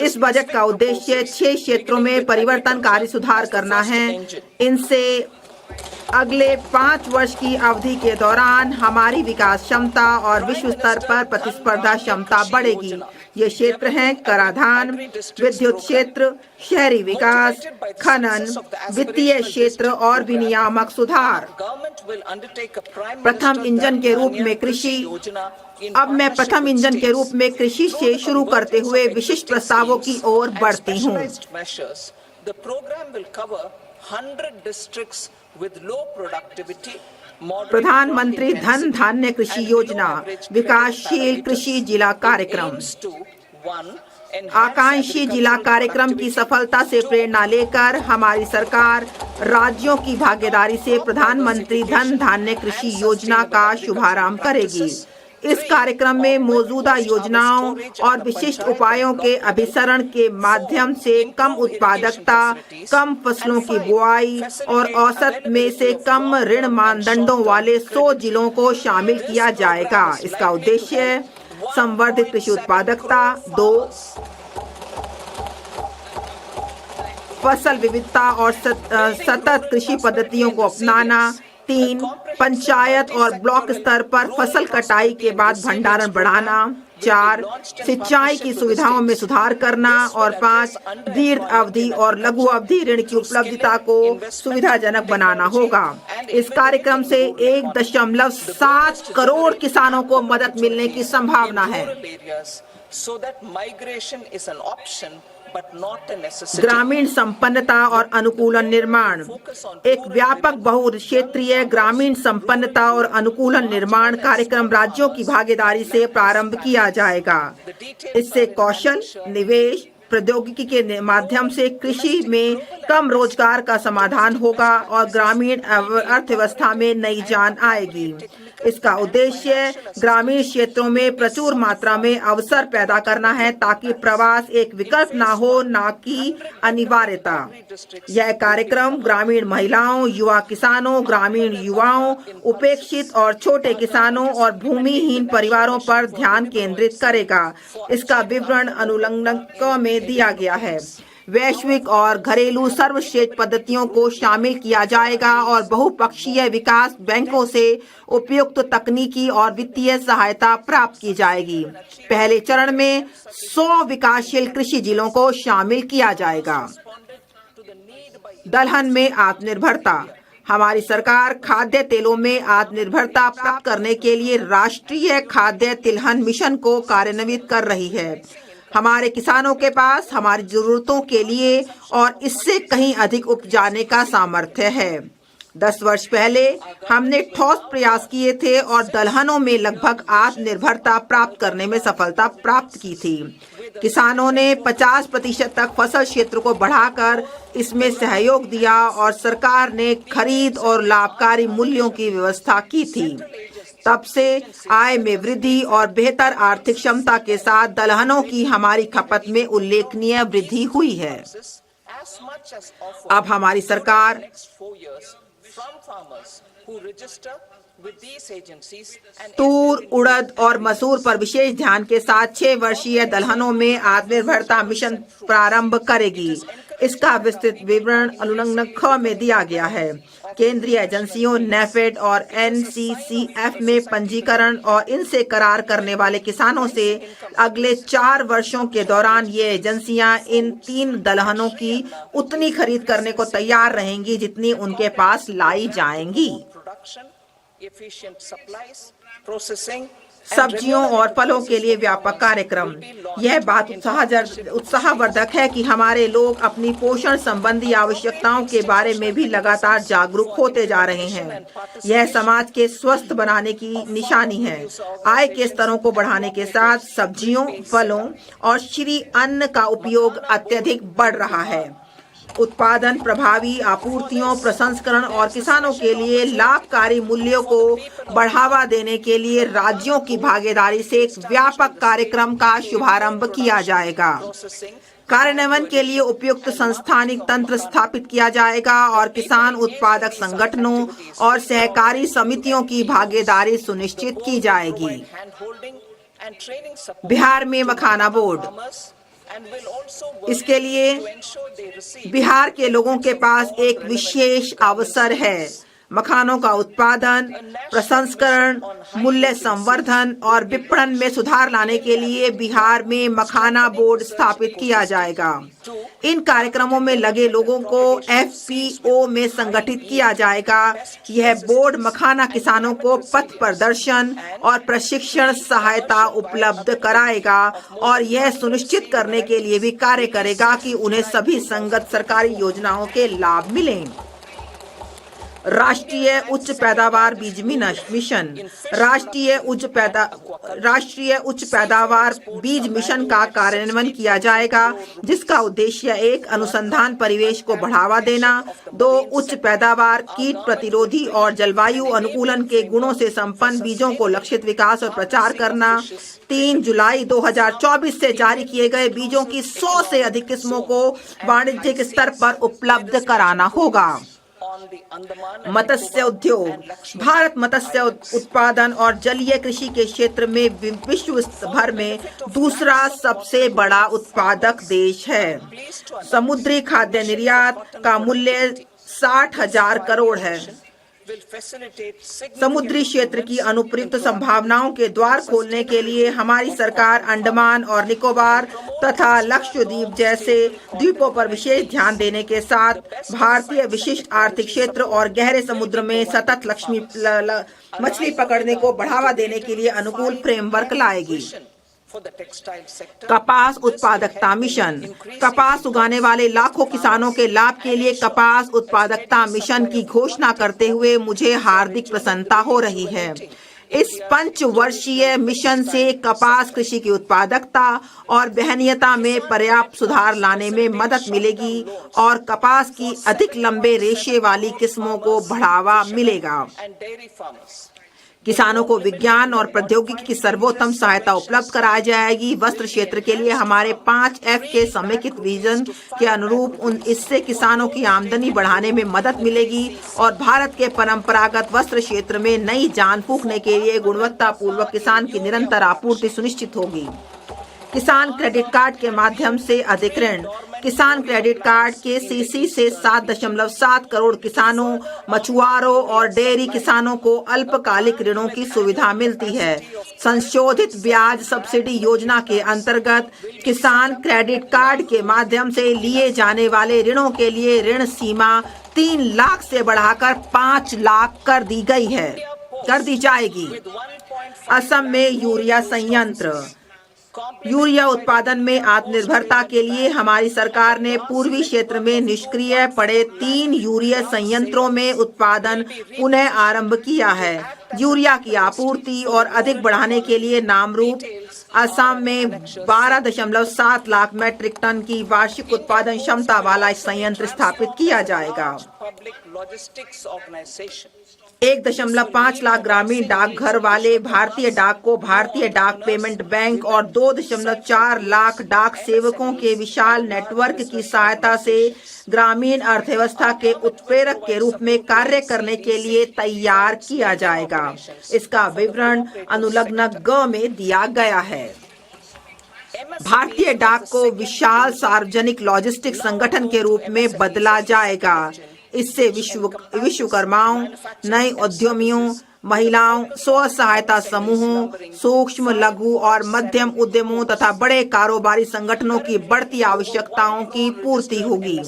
इस बजट का उद्देश्य 6 क्षेत्रों में परिवर्तनकारी सुधार करना है। इनसे अगले 5 वर्ष की अवधि के दौरान हमारी विकास क्षमता और विश्व स्तर पर प्रतिस्पर्धा क्षमता बढ़ेगी। ये क्षेत्र हैं कराधान, विद्युत क्षेत्र, शहरी विकास, खनन, वित्तीय क्षेत्र और विनियामक सुधार। प्रथम इंजन के रूप में कृषि। अब मैं प्रथम इंजन के रूप में कृषि से शुरू करते हुए विशिष्ट प्रस्तावों की ओर बढ़ती हूँ। प्रधानमंत्री धन धान्य कृषि योजना, विकासशील कृषि जिला कार्यक्रम। आकांक्षी जिला कार्यक्रम की सफलता से प्रेरणा लेकर हमारी सरकार राज्यों की भागीदारी से प्रधानमंत्री धन धान्य कृषि योजना का शुभारंभ करेगी। इस कार्यक्रम में मौजूदा योजनाओं और विशिष्ट उपायों के अभिसरण के माध्यम से कम उत्पादकता, कम फसलों की बुआई और औसत में से कम ऋण मानदंडों वाले 100 जिलों को शामिल किया जाएगा। इसका उद्देश्य संवर्धित कृषि उत्पादकता, 2 फसल विविधता और सतत कृषि पद्धतियों को अपनाना, 3 पंचायत और ब्लॉक स्तर पर फसल कटाई के बाद भंडारण बढ़ाना, 4 सिंचाई की सुविधाओं में सुधार करना और 5 दीर्घ अवधि और लघु अवधि ऋण की उपलब्धता को सुविधाजनक बनाना होगा। इस कार्यक्रम से 1.7 करोड़ किसानों को मदद मिलने की संभावना है। ग्रामीण संपन्नता और अनुकूलन निर्माण। एक व्यापक बहुक्षेत्रीय ग्रामीण संपन्नता और अनुकूलन निर्माण कार्यक्रम राज्यों की भागीदारी से प्रारंभ किया जाएगा। इससे कौशल, निवेश, प्रौद्योगिकी के माध्यम से कृषि में कम रोजगार का समाधान होगा और ग्रामीण अर्थव्यवस्था में नई जान आएगी। इसका उद्देश्य ग्रामीण क्षेत्रों में प्रचुर मात्रा में अवसर पैदा करना है ताकि प्रवास एक विकल्प ना हो, ना कि अनिवार्यता। यह कार्यक्रम ग्रामीण महिलाओं, युवा किसानों, ग्रामीण युवाओं, उपेक्षित और छोटे किसानों और भूमिहीन परिवारों पर ध्यान केंद्रित करेगा। इसका विवरण अनुलग्नक में दिया गया है। वैश्विक और घरेलू सर्वश्रेष्ठ पद्धतियों को शामिल किया जाएगा और बहुपक्षीय विकास बैंकों से उपयुक्त तकनीकी और वित्तीय सहायता प्राप्त की जाएगी। पहले चरण में 100 विकासशील कृषि जिलों को शामिल किया जाएगा। दलहन में आत्मनिर्भरता। हमारी सरकार खाद्य तेलों में आत्मनिर्भरता प्राप्त करने के लिए राष्ट्रीय खाद्य तिलहन मिशन को कार्यान्वित कर रही है। हमारे किसानों के पास हमारी जरूरतों के लिए और इससे कहीं अधिक उपजाने का सामर्थ्य है। 10 वर्ष पहले हमने ठोस प्रयास किए थे और दलहनों में लगभग आत्मनिर्भरता प्राप्त करने में सफलता प्राप्त की थी। किसानों ने 50% तक फसल क्षेत्र को बढ़ाकर इसमें सहयोग दिया और सरकार ने खरीद और लाभकारी मूल्यों की व्यवस्था की थी। तब से आय में वृद्धि और बेहतर आर्थिक क्षमता के साथ दलहनों की हमारी खपत में उल्लेखनीय वृद्धि हुई है। अब हमारी सरकार तूर, उड़द और मसूर पर विशेष ध्यान के साथ 6 वर्षीय दलहनों में आत्मनिर्भरता मिशन प्रारंभ करेगी। इसका विस्तृत विवरण अनुलग्नक ख में दिया गया है। केंद्रीय एजेंसियों नेफेड और एनसीसीएफ में पंजीकरण और इनसे करार करने वाले किसानों से अगले 4 वर्षों के दौरान ये एजेंसियां इन 3 दलहनों की उतनी खरीद करने को तैयार रहेंगी जितनी उनके पास लाई जाएंगी। सब्जियों और फलों के लिए व्यापक कार्यक्रम। यह बात उत्साहवर्धक है कि हमारे लोग अपनी पोषण संबंधी आवश्यकताओं के बारे में भी लगातार जागरूक होते जा रहे हैं। यह समाज के स्वस्थ बनाने की निशानी है। आय के स्तरों को बढ़ाने के साथ सब्जियों, फलों और श्री अन्न का उपयोग अत्यधिक बढ़ रहा है। उत्पादन, प्रभावी आपूर्तियों, प्रसंस्करण और किसानों के लिए लाभकारी मूल्यों को बढ़ावा देने के लिए राज्यों की भागीदारी से एक व्यापक कार्यक्रम का शुभारंभ किया जाएगा। कार्यान्वयन के लिए उपयुक्त संस्थानिक तंत्र स्थापित किया जाएगा और किसान उत्पादक संगठनों और सहकारी समितियों की भागीदारी सुनिश्चित की जाएगी। बिहार में मखाना बोर्ड। इसके लिए बिहार के लोगों के पास एक विशेष अवसर है। मखानों का उत्पादन, प्रसंस्करण, मूल्य संवर्धन और विपणन में सुधार लाने के लिए बिहार में मखाना बोर्ड स्थापित किया जाएगा। इन कार्यक्रमों में लगे लोगों को FPO में संगठित किया जाएगा। यह बोर्ड मखाना किसानों को पथ प्रदर्शन और प्रशिक्षण सहायता उपलब्ध कराएगा और यह सुनिश्चित करने के लिए भी कार्य करेगा कि उन्हें सभी संगत सरकारी योजनाओं के लाभ मिलें। राष्ट्रीय उच्च पैदावार बीज मिशन। राष्ट्रीय उच्च पैदावार बीज मिशन का कार्यान्वयन किया जाएगा, जिसका उद्देश्य 1 अनुसंधान परिवेश को बढ़ावा देना, 2 उच्च पैदावार, कीट प्रतिरोधी और जलवायु अनुकूलन के गुणों से संपन्न बीजों को लक्षित विकास और प्रचार करना, 3 जुलाई 2024 से जारी किए गए बीजों की 100 से अधिक किस्मों को वाणिज्यिक स्तर पर उपलब्ध कराना होगा। मत्स्य उद्योग। भारत मत्स्य उत्पादन और जलीय कृषि के क्षेत्र में विश्व भर में दूसरा सबसे बड़ा उत्पादक देश है। समुद्री खाद्य निर्यात का मूल्य 60,000 करोड़ है। समुद्री क्षेत्र की अनुप्रयुक्त संभावनाओं के द्वार खोलने के लिए हमारी सरकार अंडमान और निकोबार तथा लक्षद्वीप जैसे द्वीपों पर विशेष ध्यान देने के साथ भारतीय विशिष्ट आर्थिक क्षेत्र और गहरे समुद्र में सतत मछली पकड़ने को बढ़ावा देने के लिए अनुकूल फ्रेमवर्क लाएगी। कपास उत्पादकता मिशन। कपास उगाने वाले लाखों किसानों के लाभ के लिए कपास उत्पादकता मिशन की घोषणा करते हुए मुझे हार्दिक प्रसन्नता हो रही है। इस 5 वर्षीय मिशन से कपास कृषि की उत्पादकता और वहनीयता में पर्याप्त सुधार लाने में मदद मिलेगी और कपास की अधिक लंबे रेशे वाली किस्मों को बढ़ावा मिलेगा। किसानों को विज्ञान और प्रौद्योगिकी की सर्वोत्तम सहायता उपलब्ध कराई जाएगी। वस्त्र क्षेत्र के लिए हमारे 5F के समेकित विजन के अनुरूप इससे किसानों की आमदनी बढ़ाने में मदद मिलेगी और भारत के परंपरागत वस्त्र क्षेत्र में नई जान फूंकने के लिए गुणवत्तापूर्वक किसान की निरंतर आपूर्ति सुनिश्चित होगी। किसान क्रेडिट कार्ड के माध्यम से अधिक ऋण। किसान क्रेडिट कार्ड के CC से 7.7 करोड़ किसानों, मछुआरों और डेयरी किसानों को अल्पकालिक ऋणों की सुविधा मिलती है। संशोधित ब्याज सब्सिडी योजना के अंतर्गत किसान क्रेडिट कार्ड के माध्यम से लिए जाने वाले ऋणों के लिए ऋण सीमा 3 लाख से बढ़ाकर 5 लाख कर दी जाएगी। असम में यूरिया संयंत्र। यूरिया उत्पादन में आत्मनिर्भरता के लिए हमारी सरकार ने पूर्वी क्षेत्र में निष्क्रिय पड़े 3 यूरिया संयंत्रों में उत्पादन पुनः आरंभ किया है। यूरिया की आपूर्ति और अधिक बढ़ाने के लिए नामरूप असम में 12.7 लाख मैट्रिक टन की वार्षिक उत्पादन क्षमता वाला संयंत्र स्थापित किया जाएगा। 1.5 लाख ग्रामीण डाकघर वाले भारतीय डाक को भारतीय डाक पेमेंट बैंक और 2.4 लाख डाक सेवकों के विशाल नेटवर्क की सहायता से ग्रामीण अर्थव्यवस्था के उत्प्रेरक के रूप में कार्य करने के लिए तैयार किया जाएगा। इसका विवरण अनुलग्न ग में दिया गया है। भारतीय डाक को विशाल सार्वजनिक लॉजिस्टिक संगठन के रूप में बदला जाएगा। इससे विश्वकर्माओं, नए उद्यमियों, महिलाओं, स्व सहायता समूहों, सूक्ष्म, लघु और मध्यम उद्यमों तथा बड़े कारोबारी संगठनों की बढ़ती आवश्यकताओं की पूर्ति होगी।